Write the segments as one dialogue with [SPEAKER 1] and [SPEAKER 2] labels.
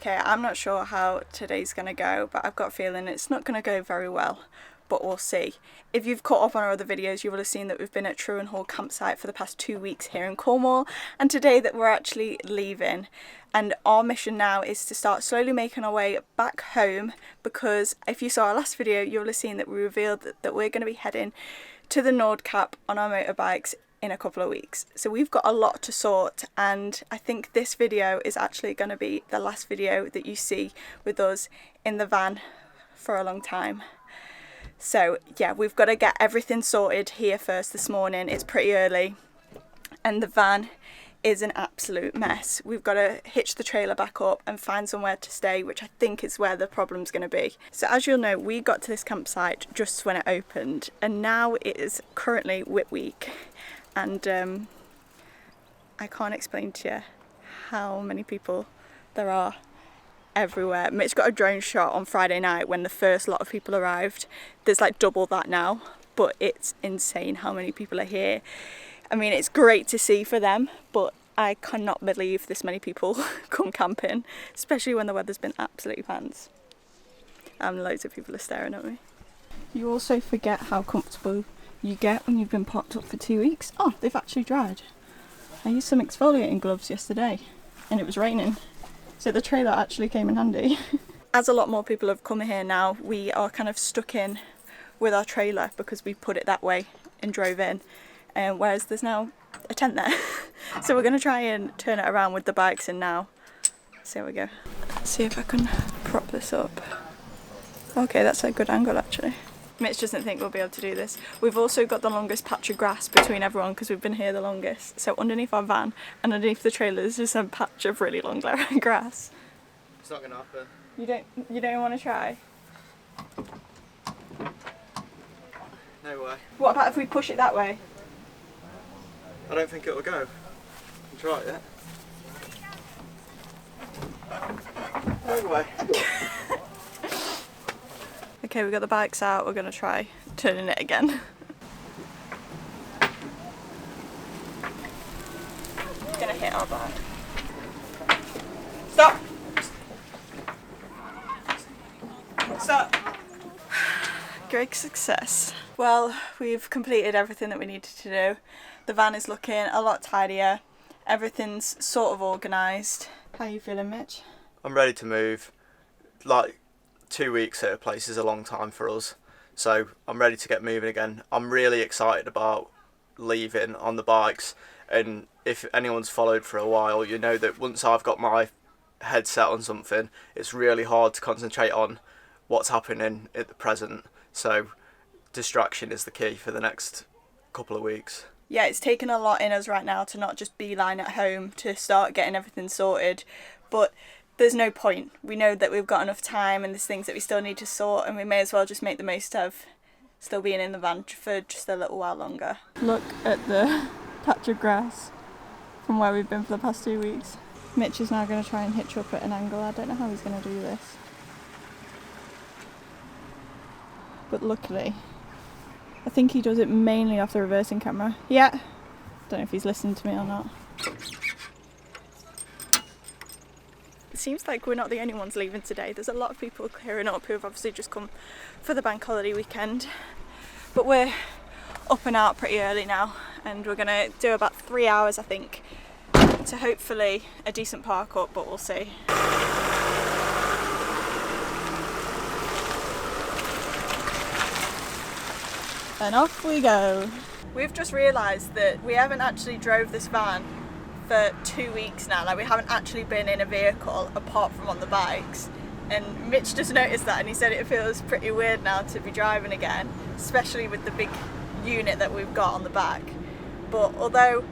[SPEAKER 1] Okay, I'm not sure how today's gonna go, but I've got a feeling it's not gonna go very well, but we'll see. If you've caught up on our other videos, you will have seen that we've been at Truan Hall campsite for the past 2 weeks here in Cornwall, and today that we're actually leaving. And our mission now is to start slowly making our way back home, because if you saw our last video, you'll have seen that we revealed that we're going to be heading to the Nordkapp on our motorbikes in a couple of weeks. So we've got a lot to sort, and I think this video is actually going to be the last video that you see with us in the van for a long time. So yeah, we've got to get everything sorted here first this morning. It's pretty early and the van is an absolute mess. We've got to hitch the trailer back up and find somewhere to stay, which I think is where the problem's going to be. So as you'll know, we got to this campsite just when it opened, and now it is currently Whip Week, and I can't explain to you how many people there are everywhere. Mitch got a drone shot on Friday night when the first lot of people arrived. There's like double that now, but it's insane how many people are here. I mean, it's great to see for them, but I cannot believe this many people come camping, especially when the weather's been absolutely pants. And loads of people are staring at me. You also forget how comfortable you get when you've been parked up for 2 weeks. Oh, they've actually dried. I used some exfoliating gloves yesterday and it was raining, so the trailer actually came in handy. As a lot more people have come here now, we are kind of stuck in with our trailer because we put it that way and drove in. Whereas there's now a tent there. So we're going to try and turn it around with the bikes in now. So here we go. Let's see if I can prop this up. Okay, that's a good angle actually. Mitch doesn't think we'll be able to do this. We've also got the longest patch of grass between everyone because we've been here the longest. So underneath our van and underneath the trailer there's just a patch of really long grass.
[SPEAKER 2] It's not going to happen.
[SPEAKER 1] You don't want to try?
[SPEAKER 2] No way.
[SPEAKER 1] What about if we push it that way?
[SPEAKER 2] I don't think it'll go. Try it yet. No way.
[SPEAKER 1] Okay, we've got the bikes out, we're going to try turning it again. It's going to hit our bike. Stop! Stop! Great success. Well, we've completed everything that we needed to do. The van is looking a lot tidier. Everything's sort of organised. How are you feeling, Mitch?
[SPEAKER 2] I'm ready to move. Like, 2 weeks at a place is a long time for us. So I'm ready to get moving again. I'm really excited about leaving on the bikes. And if anyone's followed for a while, you know that once I've got my head set on something, it's really hard to concentrate on what's happening at the present. So distraction is the key for the next couple of weeks.
[SPEAKER 1] Yeah, it's taken a lot in us right now to not just beeline at home to start getting everything sorted, but there's no point. We know that we've got enough time and there's things that we still need to sort, and we may as well just make the most of still being in the van for just a little while longer. Look at the patch of grass from where we've been for the past 2 weeks. Mitch is now going to try and hitch up at an angle. I don't know how he's going to do this. But luckily, I think he does it mainly off the reversing camera. Yeah. Don't know if he's listening to me or not. It seems like we're not the only ones leaving today. There's a lot of people clearing up who have obviously just come for the bank holiday weekend. But we're up and out pretty early now, and we're going to do about 3 hours, I think, to hopefully a decent park up, but we'll see. And off we go. We've just realised that we haven't actually drove this van for 2 weeks now. Like, we haven't actually been in a vehicle apart from on the bikes. And Mitch just noticed that and he said it feels pretty weird now to be driving again, especially with the big unit that we've got on the back. But although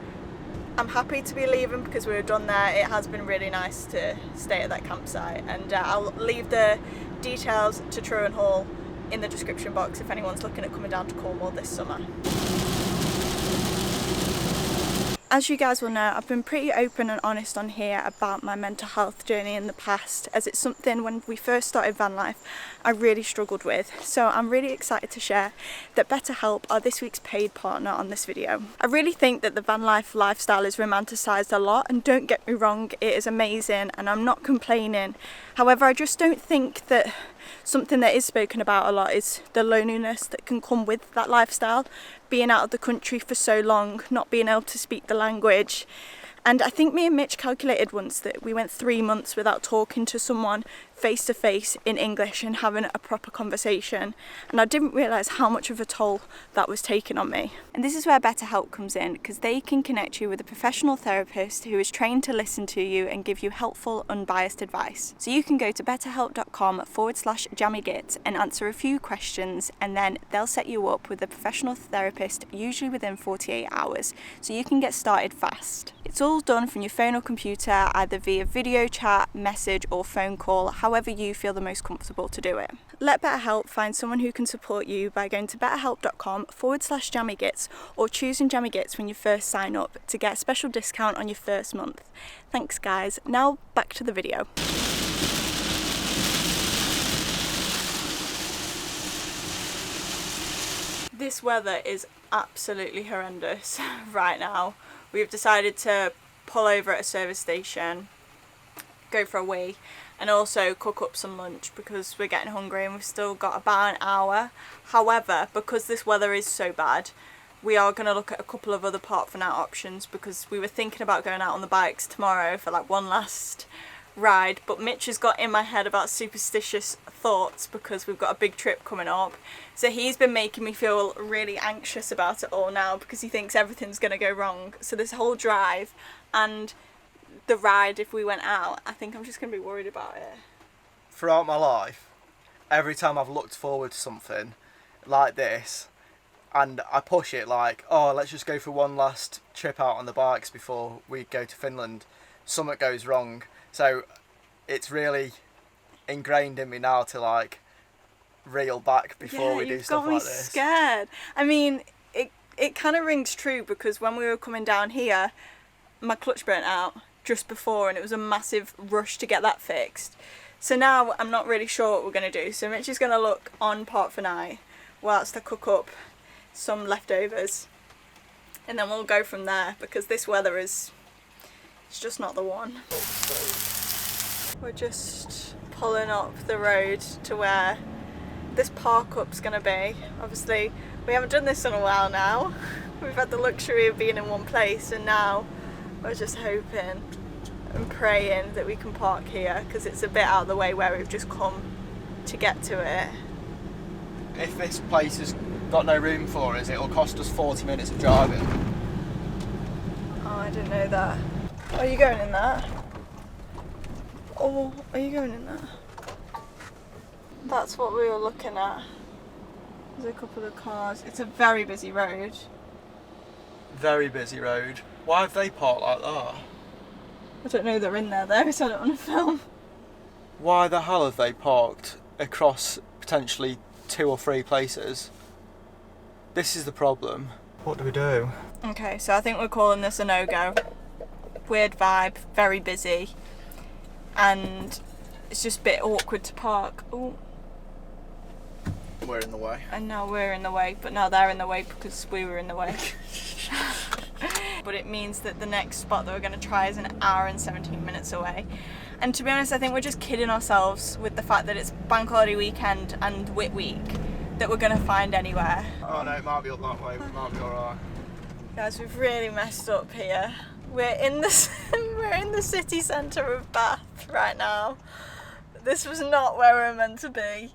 [SPEAKER 1] I'm happy to be leaving because we were done there, it has been really nice to stay at that campsite. And I'll leave the details to Truan Hall in the description box if anyone's looking at coming down to Cornwall this summer. As you guys will know, I've been pretty open and honest on here about my mental health journey in the past, as it's something when we first started van life I really struggled with. So I'm really excited to share that BetterHelp are this week's paid partner on this video. I really think that the van life lifestyle is romanticised a lot, and don't get me wrong, it is amazing and I'm not complaining. However, I just don't think that something that is spoken about a lot is the loneliness that can come with that lifestyle, being out of the country for so long, not being able to speak the language. And I think me and Mitch calculated once that we went 3 months without talking to someone face to face in English and having a proper conversation, and I didn't realise how much of a toll that was taking on me. And this is where BetterHelp comes in, because they can connect you with a professional therapist who is trained to listen to you and give you helpful, unbiased advice. So you can go to betterhelp.com/jammygits and answer a few questions, and then they'll set you up with a professional therapist, usually within 48 hours, so you can get started fast. It's all done from your phone or computer, either via video chat, message or phone call, however you feel the most comfortable to do it. Let BetterHelp find someone who can support you by going to betterhelp.com/jammygits or choosing Jammy Gits when you first sign up to get a special discount on your first month. Thanks guys, now back to the video. This weather is absolutely horrendous right now. We've decided to pull over at a service station, go for a wee, and also cook up some lunch because we're getting hungry and we've still got about an hour. However, because this weather is so bad, we are going to look at a couple of other park for night options, because we were thinking about going out on the bikes tomorrow for like one last ride, but Mitch has got in my head about superstitious thoughts because we've got a big trip coming up. So he's been making me feel really anxious about it all now because he thinks everything's going to go wrong. So this whole drive and the ride, if we went out, I think I'm just going to be worried about it.
[SPEAKER 2] Throughout my life, every time I've looked forward to something like this and I push it like, oh, let's just go for one last trip out on the bikes before we go to Finland, something goes wrong. So it's really ingrained in me now to like reel back before we do stuff like this.
[SPEAKER 1] You've got me scared. I mean, it kind of rings true because when we were coming down here, my clutch burnt out just before and it was a massive rush to get that fixed. So now I'm not really sure what we're going to do. So Mitch is going to look on Park for Night whilst I cook up some leftovers, and then we'll go from there because this weather is, it's just not the one. We're just pulling up the road to where this park up's going to be. Obviously we haven't done this in a while now. We've had the luxury of being in one place, and now we're just hoping and praying that we can park here because it's a bit out of the way where we've just come to get to it.
[SPEAKER 2] If this place has got no room for us, it'll cost us 40 minutes of driving.
[SPEAKER 1] Oh, I didn't know that. Are you going in that? Oh, are you going in that? That's what we were looking at. There's a couple of cars. It's a very busy road.
[SPEAKER 2] Very busy road. Why have they parked like that?
[SPEAKER 1] I don't know, they're in there though, so I don't want to film.
[SPEAKER 2] Why the hell have they parked across potentially 2 or 3 places? This is the problem. What do we do?
[SPEAKER 1] Okay, so I think we're calling this a no-go. Weird vibe, very busy, and it's just a bit awkward to park. Ooh.
[SPEAKER 2] We're in the way.
[SPEAKER 1] And now we're in the way, but now they're in the way because we were in the way. But it means that the next spot that we're going to try is an hour and 17 minutes away. And to be honest, I think we're just kidding ourselves with the fact that it's bank holiday weekend and Whit Week that we're going to find anywhere.
[SPEAKER 2] Oh no, it might be up that way, it might be alright.
[SPEAKER 1] Guys, we've really messed up here. We're in the city centre of Bath right now. This was not where we were meant to be.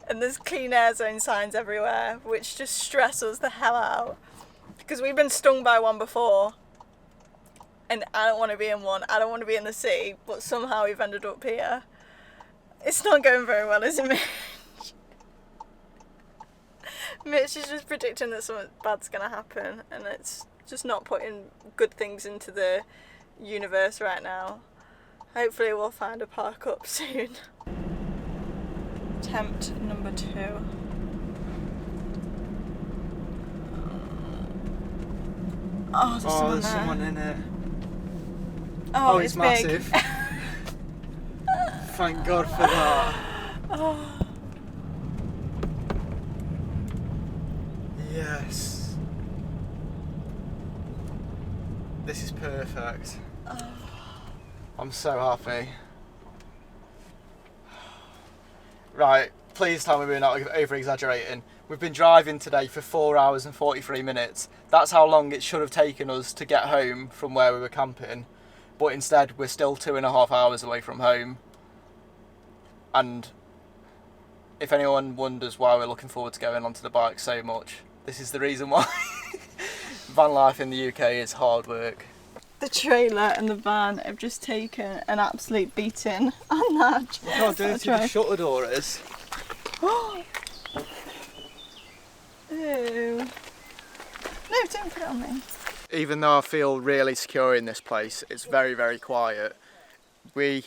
[SPEAKER 1] And there's clean air zone signs everywhere, which just stress us the hell out. Because we've been stung by one before. And I don't want to be in one. I don't want to be in the city. But somehow we've ended up here. It's not going very well, is it, Mitch? Mitch is just predicting that something bad's going to happen. And it's just not putting good things into the universe right now. Hopefully we'll find a park up soon. Attempt number 2. Oh, there's someone
[SPEAKER 2] there's
[SPEAKER 1] there.
[SPEAKER 2] someone in it.
[SPEAKER 1] Oh,
[SPEAKER 2] it's
[SPEAKER 1] big.
[SPEAKER 2] massive. Thank God for that.
[SPEAKER 1] Oh.
[SPEAKER 2] Yes. This is perfect. I'm so happy. Right, please tell me we're not over exaggerating. We've been driving today for 4 hours and 43 minutes. That's how long it should have taken us to get home from where we were camping. But instead, we're still 2.5 hours away from home. And if anyone wonders why we're looking forward to going onto the bike so much, this is the reason why. Van life in the UK is hard work.
[SPEAKER 1] The trailer and the van have just taken an absolute beating on that.
[SPEAKER 2] Look how dirty the shutter door is.
[SPEAKER 1] Ew. No, don't put it on me.
[SPEAKER 2] Even though I feel really secure in this place, it's very, very quiet. We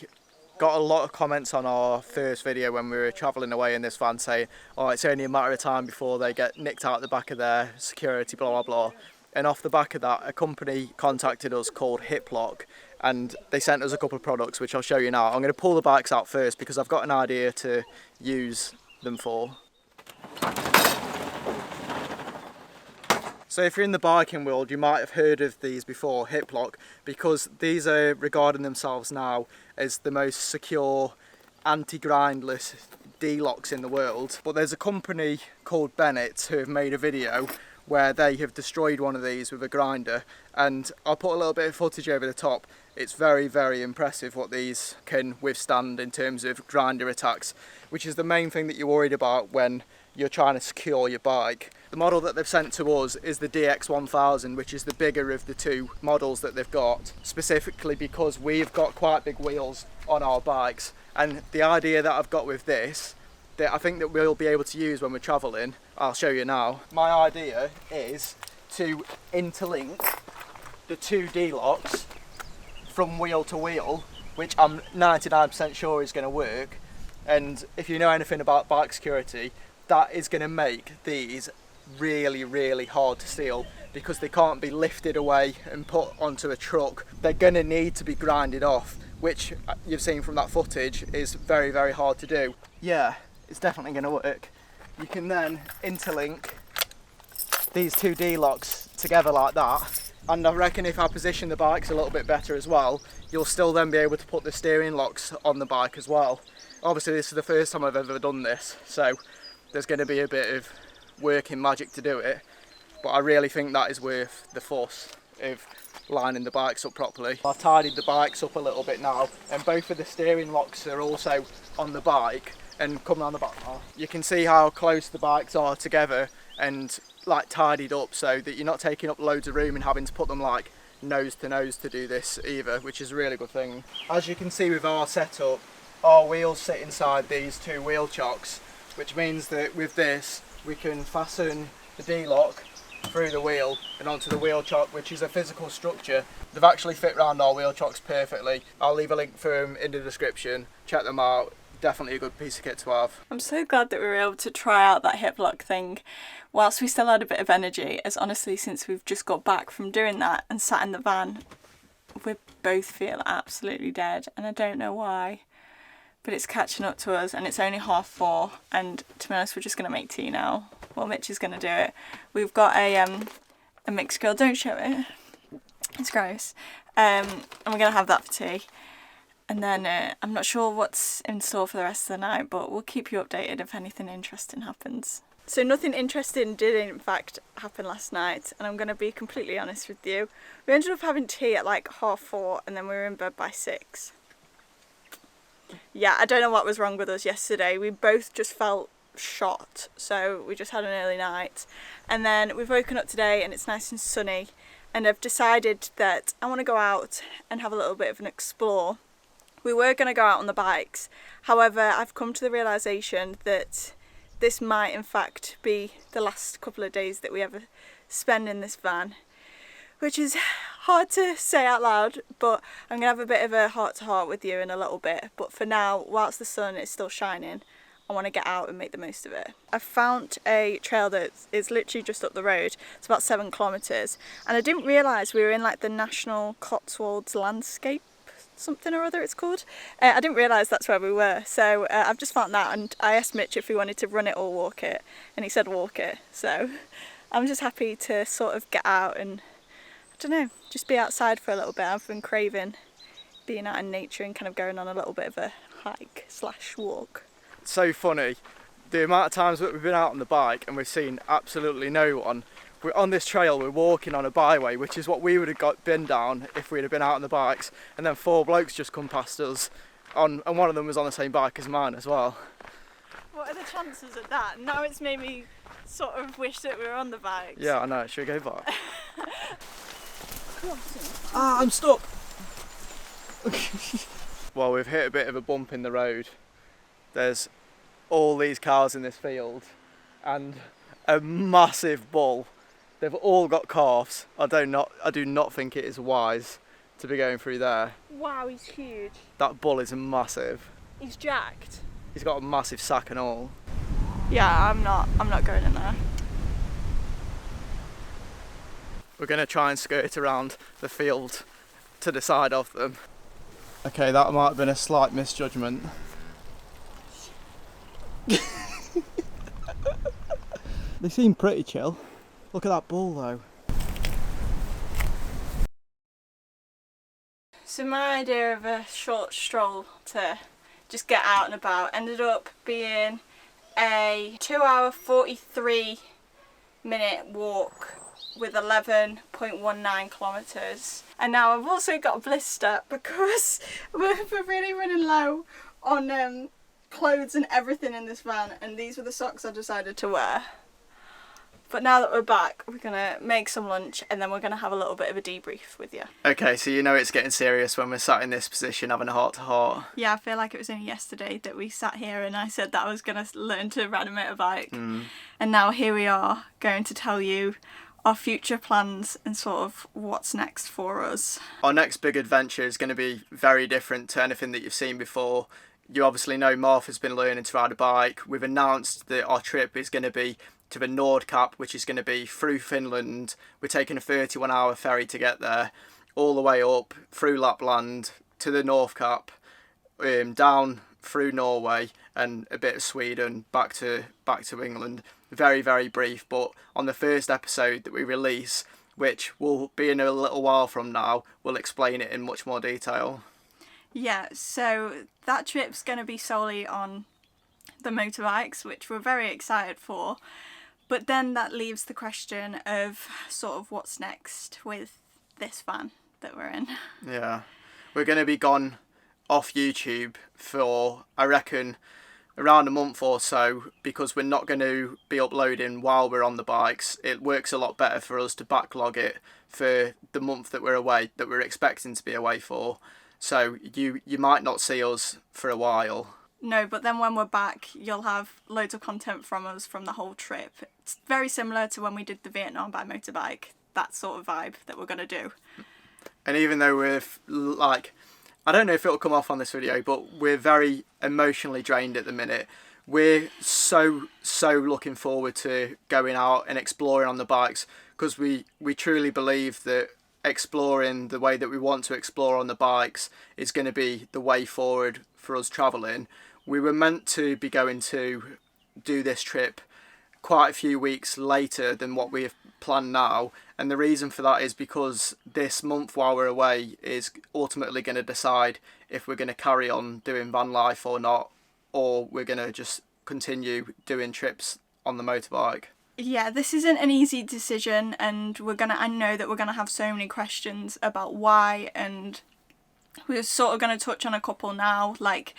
[SPEAKER 2] got a lot of comments on our first video when we were travelling away in this van saying, oh, it's only a matter of time before they get nicked out the back of their security, blah, blah, blah. And off the back of that, a company contacted us called Hiplock, and they sent us a couple of products, which I'll show you now. I'm going to pull the bikes out first because I've got an idea to use them for. So if you're in the biking world, you might have heard of these before, Hiplock, because these are regarding themselves now as the most secure anti-grindless D-locks in the world. But there's a company called Bennett who have made a video where they have destroyed one of these with a grinder, and I'll put a little bit of footage over the top. It's very, very impressive what these can withstand in terms of grinder attacks, which is the main thing that you're worried about when you're trying to secure your bike. The model that they've sent to us is the DX1000, which is the bigger of the two models that they've got, specifically because we've got quite big wheels on our bikes. And the idea that I've got with this, that I think that we'll be able to use when we're travelling, I'll show you now. My idea is to interlink the two D-locks from wheel to wheel, which I'm 99% sure is going to work. And if you know anything about bike security, that is going to make these really, really hard to steal because they can't be lifted away and put onto a truck. They're going to need to be grinded off, which you've seen from that footage is very, very hard to do. Yeah, it's definitely going to work. You can then interlink these two D-locks together like that, and I reckon if I position the bikes a little bit better as well, you'll still then be able to put the steering locks on the bike as well. Obviously this is the first time I've ever done this, so there's going to be a bit of working magic to do it, but I really think that is worth the fuss of lining the bikes up properly. I've tidied the bikes up a little bit now, and both of the steering locks are also on the bike. And coming on the back now, you can see how close the bikes are together and like tidied up so that you're not taking up loads of room and having to put them like nose to nose to do this either, which is a really good thing. As you can see with our setup, our wheels sit inside these two wheel chocks, which means that with this we can fasten the D-lock through the wheel and onto the wheel chock, which is a physical structure. They've actually fit around our wheel chocks perfectly. I'll leave a link for them in the description, check them out. Definitely a good piece of kit to have.
[SPEAKER 1] I'm so glad that we were able to try out that Hiplock thing whilst we still had a bit of energy, as honestly since we've just got back from doing that and sat in the van, we both feel absolutely dead, and I don't know why, but it's catching up to us and it's only 4:30, and to be honest we're just going to make tea now. Well, Mitch is going to do it. We've got a mixed grill, don't show it, it's gross, and we're going to have that for tea. And then I'm not sure what's in store for the rest of the night, but we'll keep you updated if anything interesting happens. So nothing interesting did in fact happen last night, and I'm going to be completely honest with you. We ended up having tea at like 4:30 and then we were in bed by 6. Yeah, I don't know what was wrong with us yesterday. We both just felt shot, so we just had an early night. And then we've woken up today and it's nice and sunny, and I've decided that I want to go out and have a little bit of an explore. We were going to go out on the bikes, however I've come to the realisation that this might in fact be the last couple of days that we ever spend in this van, which is hard to say out loud, but I'm going to have a bit of a heart to heart with you in a little bit. But for now, whilst the sun is still shining, I want to get out and make the most of it. I found a trail that is literally just up the road. It's about 7 kilometres, and I didn't realise we were in like the National Cotswolds Landscape, something or other it's called. I didn't realise that's where we were, so I've just found that, and I asked Mitch if we wanted to run it or walk it, and he said walk it. So I'm just happy to sort of get out and, I don't know, just be outside for a little bit. I've been craving being out in nature and kind of going on a little bit of a hike / walk.
[SPEAKER 2] So funny, the amount of times that we've been out on the bike and we've seen absolutely no one. We're on this trail, we're walking on a byway, which is what we would have been down if we'd have been out on the bikes, and then 4 blokes just come past us, and one of them was on the same bike as mine as well.
[SPEAKER 1] What are the chances of that? Now it's made me sort of wish that we were on the bikes.
[SPEAKER 2] Yeah, I know, should we go back? Ah, I'm stuck! Well, we've hit a bit of a bump in the road. There's all these cows in this field and a massive bull. They've all got calves. I do not think it is wise to be going through there.
[SPEAKER 1] Wow, he's huge.
[SPEAKER 2] That bull is massive.
[SPEAKER 1] He's jacked.
[SPEAKER 2] He's got a massive sack and all.
[SPEAKER 1] Yeah, I'm not going in there.
[SPEAKER 2] We're going to try and skirt around the field to the side of them. Okay, that might have been a slight misjudgment. They seem pretty chill. Look at that bull though.
[SPEAKER 1] So my idea of a short stroll to just get out and about ended up being a 2-hour 43-minute walk with 11.19 kilometres. And now I've also got a blister because we're really running low on clothes and everything in this van, and these were the socks I decided to wear. But now that we're back, we're gonna make some lunch and then we're gonna have a little bit of a debrief with you.
[SPEAKER 2] Okay, so you know it's getting serious when we're sat in this position having a heart-to-heart.
[SPEAKER 1] Yeah, I feel like it was only yesterday that we sat here and I said that I was gonna learn to ride a motorbike. And now here we are, going to tell you our future plans and sort of what's next for us.
[SPEAKER 2] Our next big adventure is going to be very different to anything that you've seen before. You obviously know Martha's been learning to ride a bike. We've announced that our trip is going to be to the Nordkap, which is going to be through Finland. We're taking a 31-hour ferry to get there, all the way up through Lapland to the North Cap, down through Norway and a bit of Sweden back to England. Very, very brief, but on the first episode that we release, which will be in a little while from now, we'll explain it in much more detail.
[SPEAKER 1] Yeah, so that trip's going to be solely on the motorbikes, which we're very excited for. But then that leaves the question of sort of what's next with this van that we're in.
[SPEAKER 2] Yeah, we're going to be gone off YouTube for, I reckon, around a month or so, because we're not going to be uploading while we're on the bikes. It works a lot better for us to backlog it for the month that we're away, that we're expecting to be away for. So you might not see us for a while.
[SPEAKER 1] No, but then when we're back, you'll have loads of content from us from the whole trip. It's very similar to when we did the Vietnam by motorbike, that sort of vibe that we're going to do.
[SPEAKER 2] And even though we're like, I don't know if it'll come off on this video, but we're very emotionally drained at the minute. We're so looking forward to going out and exploring on the bikes, because we truly believe that exploring the way that we want to explore on the bikes is going to be the way forward for us travelling. We were meant to be going to do this trip quite a few weeks later than what we have planned now, and the reason for that is because this month while we're away is ultimately going to decide if we're going to carry on doing van life or not, or we're going to just continue doing trips on the motorbike.
[SPEAKER 1] Yeah, this isn't an easy decision, and I know that we're gonna have so many questions about why, and we're sort of gonna touch on a couple now. Like,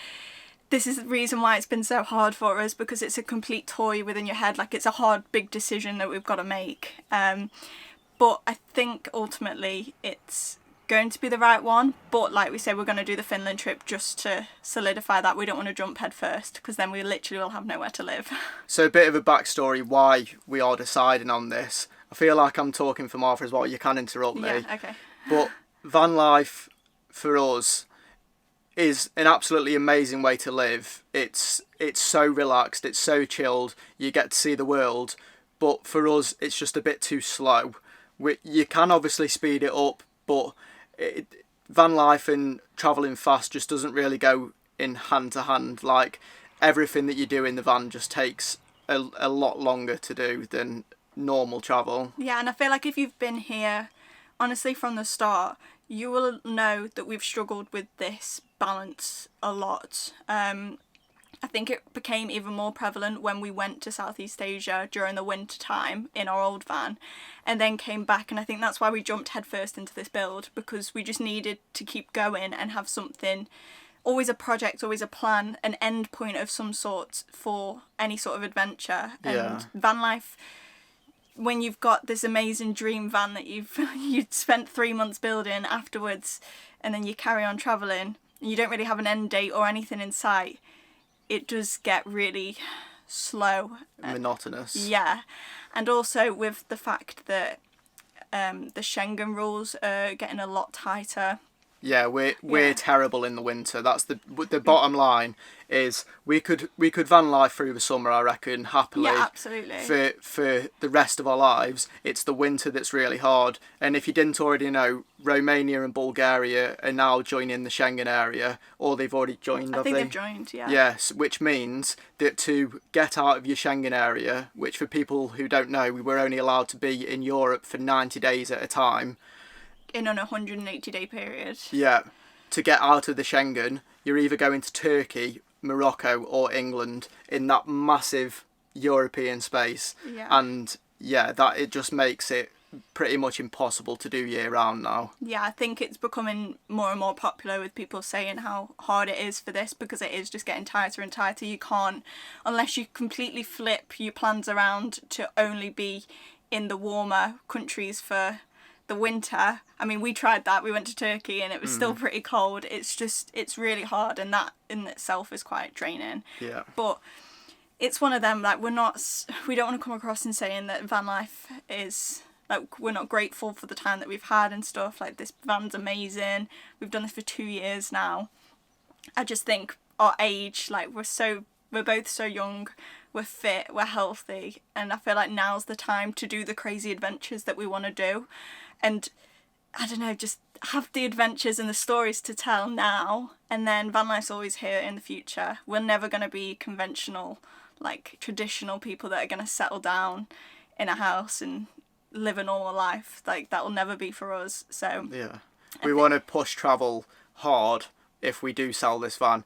[SPEAKER 1] this is the reason why it's been so hard for us, because it's a complete toy within your head. Like, it's a hard, big decision that we've got to make. But I think ultimately it's going to be the right one. But like we said, we're going to do the Finland trip just to solidify that. We don't want to jump head first, because then we literally will have nowhere to live.
[SPEAKER 2] So a bit of a backstory why we are deciding on this. I feel like I'm talking for Martha as well. You can interrupt me.
[SPEAKER 1] Yeah, okay.
[SPEAKER 2] But van life for us is an absolutely amazing way to live. It's so relaxed, it's so chilled, you get to see the world, but for us it's just a bit too slow. You can obviously speed it up, but van life and travelling fast just doesn't really go in hand to hand. Like, everything that you do in the van just takes a lot longer to do than normal travel.
[SPEAKER 1] Yeah, and I feel like if you've been here, honestly, from the start, you will know that we've struggled with this balance a lot. I think it became even more prevalent when we went to Southeast Asia during the winter time in our old van, and then came back, and I think that's why we jumped headfirst into this build, because we just needed to keep going and have something, always a project, always a plan, an end point of some sort for any sort of adventure.
[SPEAKER 2] Yeah.
[SPEAKER 1] And van life, when you've got this amazing dream van that you'd spent 3 months building afterwards, and then you carry on travelling, and you don't really have an end date or anything in sight, it does get really slow.
[SPEAKER 2] Monotonous.
[SPEAKER 1] Yeah. And also with the fact that the Schengen rules are getting a lot tighter.
[SPEAKER 2] Yeah, we're terrible in the winter. That's the bottom line. Is we could van life through the summer, I reckon, happily.
[SPEAKER 1] Yeah, absolutely.
[SPEAKER 2] For the rest of our lives, it's the winter that's really hard. And if you didn't already know, Romania and Bulgaria are now joining the Schengen area, or they've already joined.
[SPEAKER 1] I think they've joined. Yeah.
[SPEAKER 2] Yes, which means that to get out of your Schengen area, which for people who don't know, we were only allowed to be in Europe for 90 days at a time.
[SPEAKER 1] In an 180-day period.
[SPEAKER 2] Yeah, to get out of the Schengen, you're either going to Turkey, Morocco or England in that massive European space.
[SPEAKER 1] Yeah.
[SPEAKER 2] And yeah, that it just makes it pretty much impossible to do year round now.
[SPEAKER 1] Yeah, I think it's becoming more and more popular with people saying how hard it is for this, because it is just getting tighter and tighter. You can't, unless you completely flip your plans around to only be in the warmer countries for the winter. I mean, we tried that. We went to Turkey and it was still pretty cold. It's really hard, and that in itself is quite draining.
[SPEAKER 2] Yeah.
[SPEAKER 1] But it's one of them, like, we don't want to come across in saying that van life is, like, we're not grateful for the time that we've had and stuff. Like, this van's amazing. We've done this for 2 years now. I just think our age, like, we're both so young, we're fit, we're healthy, and I feel like now's the time to do the crazy adventures that we want to do. And I don't know, just have the adventures and the stories to tell now, and then van life's always here in the future. We're never going to be conventional, like, traditional people that are going to settle down in a house and live a normal life. Like, that will never be for us. So
[SPEAKER 2] yeah, we want to push travel hard. If we do sell this van,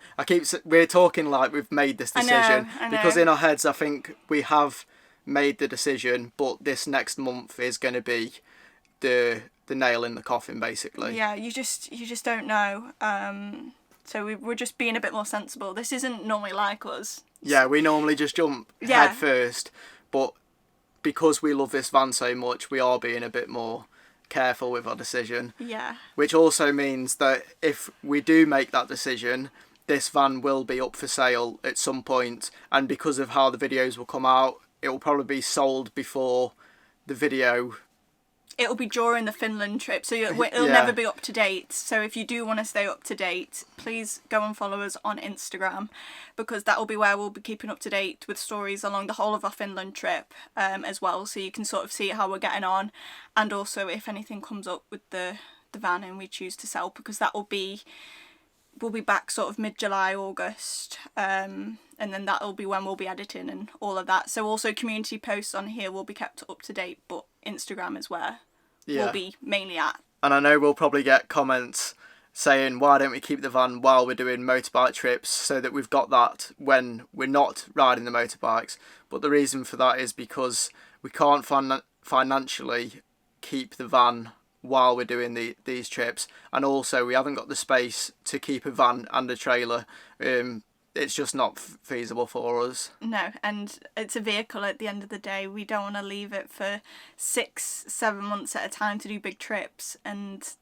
[SPEAKER 2] we're talking like we've made this decision.
[SPEAKER 1] I know.
[SPEAKER 2] Because in our heads I think we have made the decision, but this next month is going to be the nail in the coffin, basically.
[SPEAKER 1] Yeah, you just don't know. So we're just being a bit more sensible. This isn't normally like us.
[SPEAKER 2] Yeah, we normally just jump head first, but because we love this van so much, we are being a bit more careful with our decision.
[SPEAKER 1] Yeah.
[SPEAKER 2] Which also means that if we do make that decision, this van will be up for sale at some point, and because of how the videos will come out, it will probably be sold before the video.
[SPEAKER 1] It'll be during the Finland trip, so it'll never be up to date. So if you do want to stay up to date, please go and follow us on Instagram, because that will be where we'll be keeping up to date with stories along the whole of our Finland trip as well, so you can sort of see how we're getting on, and also if anything comes up with the van and we choose to sell, because we'll be back sort of mid-July, August, and then that'll be when we'll be editing and all of that. So also community posts on here will be kept up to date, but Instagram is where we'll be mainly at.
[SPEAKER 2] And I know we'll probably get comments saying, why don't we keep the van while we're doing motorbike trips, so that we've got that when we're not riding the motorbikes. But the reason for that is because we can't financially keep the van while we're doing these trips, and also we haven't got the space to keep a van and a trailer. It's just not feasible for us.
[SPEAKER 1] No, and it's a vehicle at the end of the day. We don't want to leave it for 6-7 months at a time to do big trips, and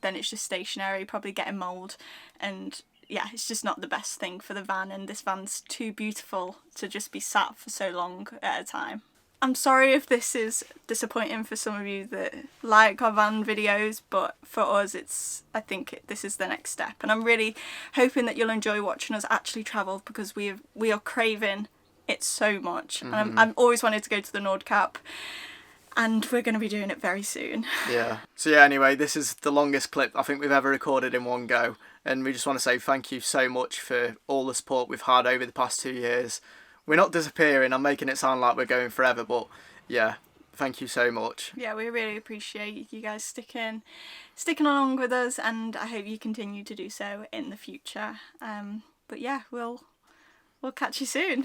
[SPEAKER 1] then it's just stationary, probably getting mould, and yeah, it's just not the best thing for the van, and this van's too beautiful to just be sat for so long at a time. I'm sorry if this is disappointing for some of you that like our van videos, but for us I think this is the next step, and I'm really hoping that you'll enjoy watching us actually travel, because we are craving it so much. And I'm always wanted to go to the Nordkap, and we're going to be doing it very soon.
[SPEAKER 2] Yeah. So yeah, anyway, this is the longest clip I think we've ever recorded in one go, and we just want to say thank you so much for all the support we've had over the past 2 years. We're not disappearing. I'm making it sound like we're going forever, but yeah, thank you so much.
[SPEAKER 1] Yeah, we really appreciate you guys sticking along with us, and I hope you continue to do so in the future. But yeah, we'll catch you soon.